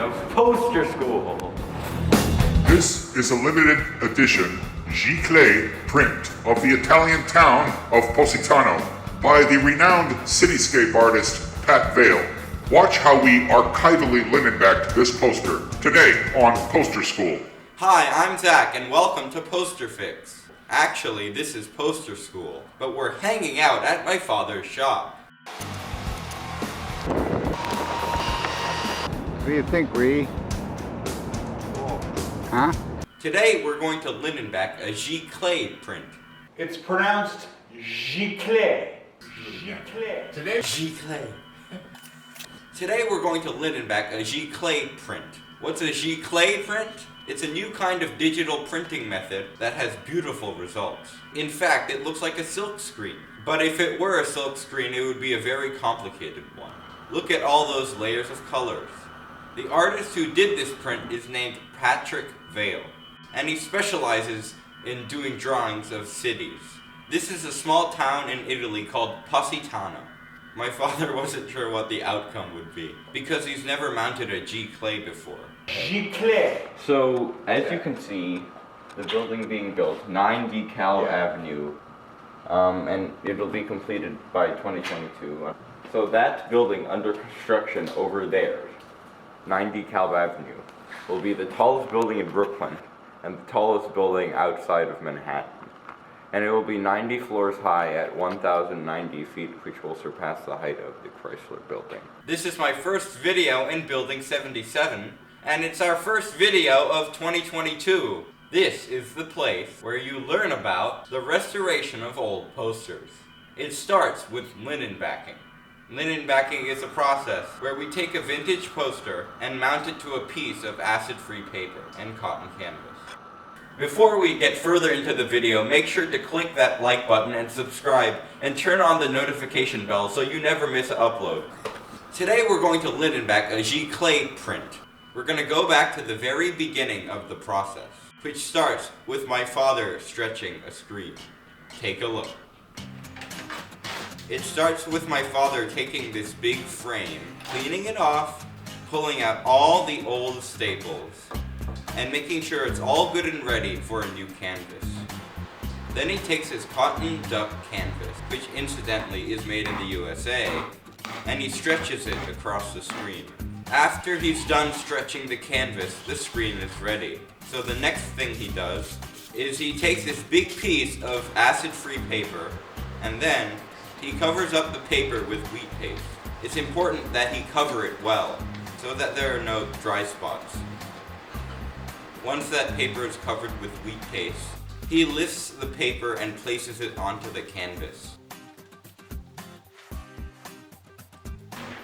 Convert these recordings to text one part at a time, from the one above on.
of Poster School. This is a limited edition Giclee print of the Italian town of Positano by the renowned cityscape artist Pat Vales. Watch how we archivally linen-backed this poster today on Poster School. Hi, I'm Zach, and welcome to Poster Fix. Actually, this is Poster School, but we're hanging out at my father's shop. What do you think, Ree? Huh? Today we're going to linen back a Giclee print. It's pronounced Giclee. Giclee. Giclee. Today we're going to linen back a Giclee print. What's a Giclee print? It's a new kind of digital printing method that has beautiful results. In fact, it looks like a silk screen. But if it were a silk screen, it would be a very complicated one. Look at all those layers of colors. The artist who did this print is named Pat Vales, and he specializes in doing drawings of cities. This is a small town in Italy called Positano. My father wasn't sure what the outcome would be, because he's never mounted a Giclee before. Giclee. So, as you can see, the building being built, 9 DeKalb Avenue, and it'll be completed by 2022. So that building under construction over there, 9 DeKalb Avenue, will be the tallest building in Brooklyn and the tallest building outside of Manhattan. And it will be 90 floors high at 1,090 feet, which will surpass the height of the Chrysler Building. This is my first video in Building 77, and it's our first video of 2022. This is the place where you learn about the restoration of old posters. It starts with linen backing. Linen backing is a process where we take a vintage poster and mount it to a piece of acid-free paper and cotton canvas. Before we get further into the video, make sure to click that like button and subscribe and turn on the notification bell so you never miss an upload. Today we're going to linen back a Giclee print. We're going to go back to the very beginning of the process, which starts with my father stretching a screen. Take a look. It starts with my father taking this big frame, cleaning it off, pulling out all the old staples, and making sure it's all good and ready for a new canvas. Then he takes his cotton duck canvas, which incidentally is made in the USA, and he stretches it across the screen. After he's done stretching the canvas, the screen is ready. So the next thing he does is he takes this big piece of acid-free paper, and then he covers up the paper with wheat paste. It's important that he cover it well, so that there are no dry spots. Once that paper is covered with wheat paste, he lifts the paper and places it onto the canvas.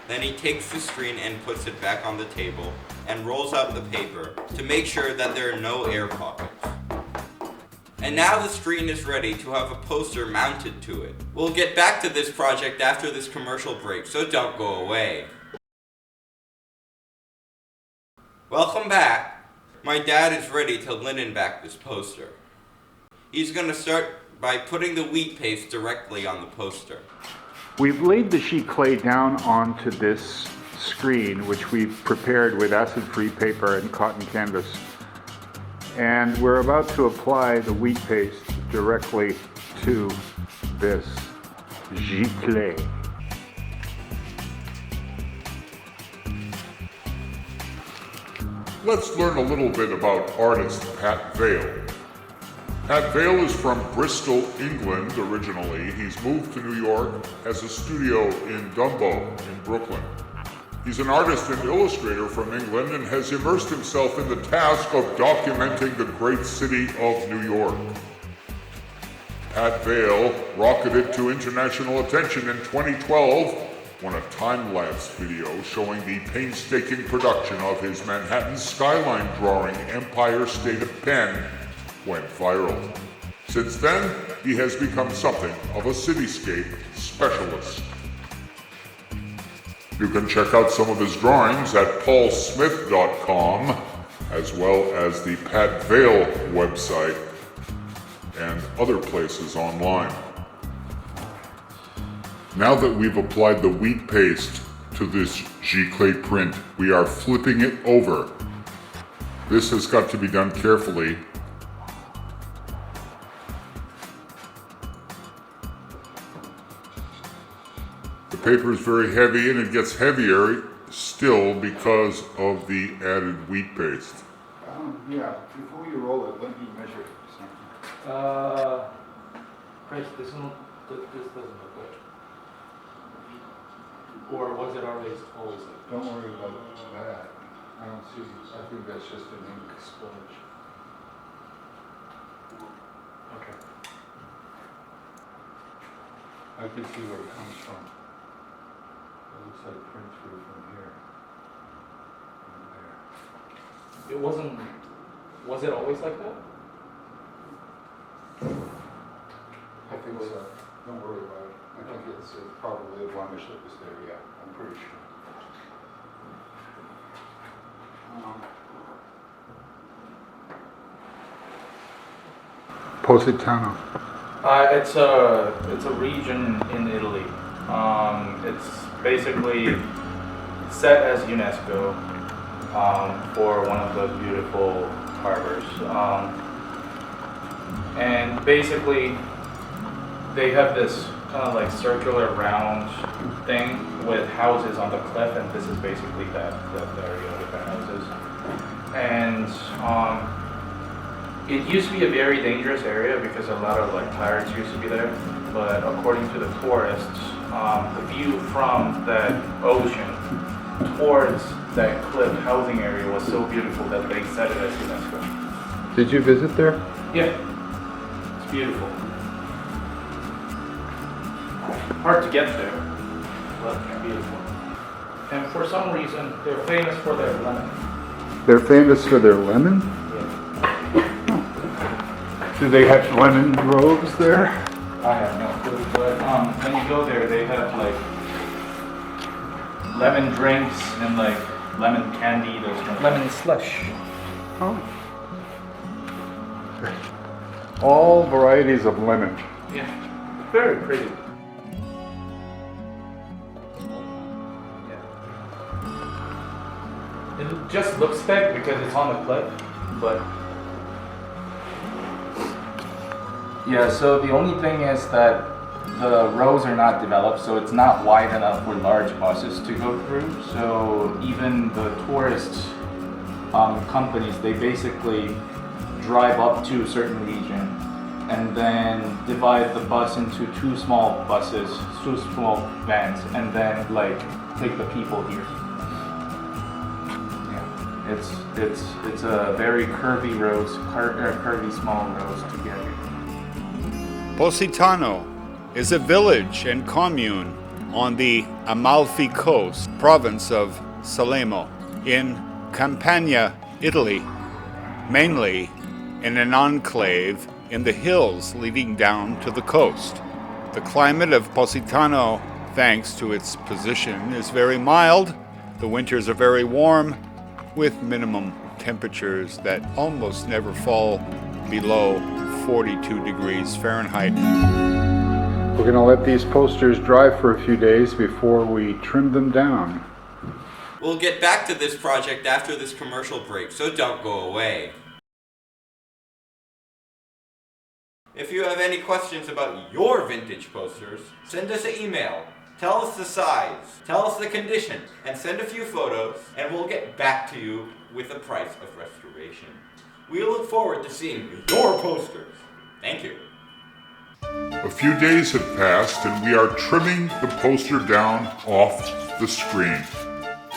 Then he takes the screen and puts it back on the table and rolls out the paper to make sure that there are no air pockets. And now the screen is ready to have a poster mounted to it. We'll get back to this project after this commercial break, so don't go away. Welcome back. My dad is ready to linen back this poster. He's going to start by putting the wheat paste directly on the poster. We've laid the Giclee down onto this screen, which we've prepared with acid-free paper and cotton canvas. And we're about to apply the wheat paste directly to this Giclee. Let's learn a little bit about artist Pat Vales. Pat Vales is from Bristol, England originally. He's moved to New York, has a studio in Dumbo in Brooklyn. He's an artist and illustrator from England and has immersed himself in the task of documenting the great city of New York. Pat Vales rocketed to international attention in 2012 when a time-lapse video showing the painstaking production of his Manhattan skyline drawing Empire State of Pen went viral. Since then, he has become something of a cityscape specialist. You can check out some of his drawings at paulsmith.com, as well as the Pat Vales website and other places online. Now that we've applied the wheat paste to this Giclee print. We are flipping it over. This has got to be done carefully. The paper is very heavy, and it gets heavier still because of the added wheat paste. Yeah, before you roll it, let me measure something. Chris, this doesn't look good. Or was it always like that? Don't worry about that. I don't see, I think that's just an ink splodge. Okay. I can see where it comes from. It looks like print through from here. And there. It wasn't. Was it always like that? I think so. Don't worry about it. I think it's probably a blemish that was there, yeah. I'm pretty sure. Positano. It's a region in Italy. It's basically set as UNESCO for one of the beautiful harbors. And basically, they have this kind of like circular round thing with houses on the cliff, and this is basically that area with the houses. And it used to be a very dangerous area because a lot of like pirates used to be there. But according to the tourists, the view from that ocean towards that cliff housing area was so beautiful that they set it as UNESCO. Did you visit there? Yeah, it's beautiful. Hard to get there, but beautiful. And for some reason, they're famous for their lemon. They're famous for their lemon? Yeah. Do they have lemon groves there? I have no clue, but when you go there, they have like lemon drinks and like lemon candy, those kind of lemon slush. Oh. All varieties of lemon. Yeah, very pretty. It just looks fake because it's on the cliff, but yeah, so the only thing is that the roads are not developed, so it's not wide enough for large buses to go through. So even the tourist companies, they basically drive up to a certain region and then divide the bus into two small buses, two small vans, and then like take the people here. Yeah, it's a very curvy roads, curvy small roads to get here. Positano is a village and commune on the Amalfi Coast, province of Salemo, in Campania, Italy, mainly in an enclave in the hills leading down to the coast. The climate of Positano, thanks to its position, is very mild. The winters are very warm, with minimum temperatures that almost never fall below 42 degrees Fahrenheit. We're going to let these posters dry for a few days before we trim them down. We'll get back to this project after this commercial break, so don't go away. If you have any questions about your vintage posters, send us an email. Tell us the size, tell us the condition, and send a few photos, and we'll get back to you with the price of restoration. We look forward to seeing your posters. Thank you. A few days have passed, and we are trimming the poster down off the screen.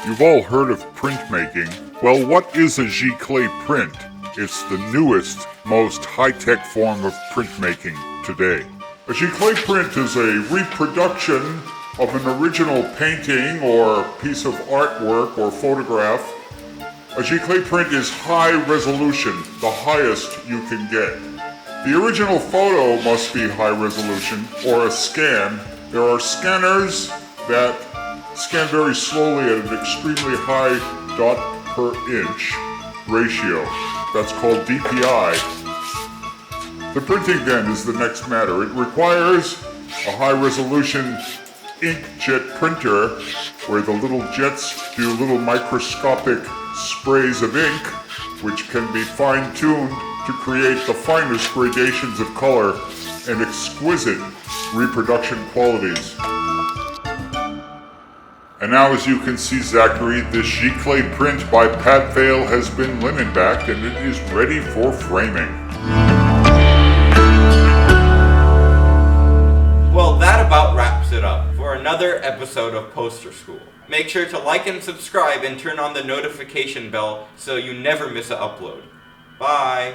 You've all heard of printmaking. Well, what is a Giclee print? It's the newest, most high-tech form of printmaking today. A Giclee print is a reproduction of an original painting or piece of artwork or photograph. A Giclee print is high resolution, the highest you can get. The original photo must be high resolution or a scan. There are scanners that scan very slowly at an extremely high dot per inch ratio. That's called DPI. The printing then is the next matter. It requires a high resolution inkjet printer where the little jets do little microscopic sprays of ink, which can be fine-tuned to create the finest gradations of color and exquisite reproduction qualities. And now, as you can see, Zachary, this Giclee print by Pat Vales has been linen-backed and it is ready for framing. Well, that about wraps it up for another episode of Poster School. Make sure to like and subscribe and turn on the notification bell so you never miss an upload. Bye!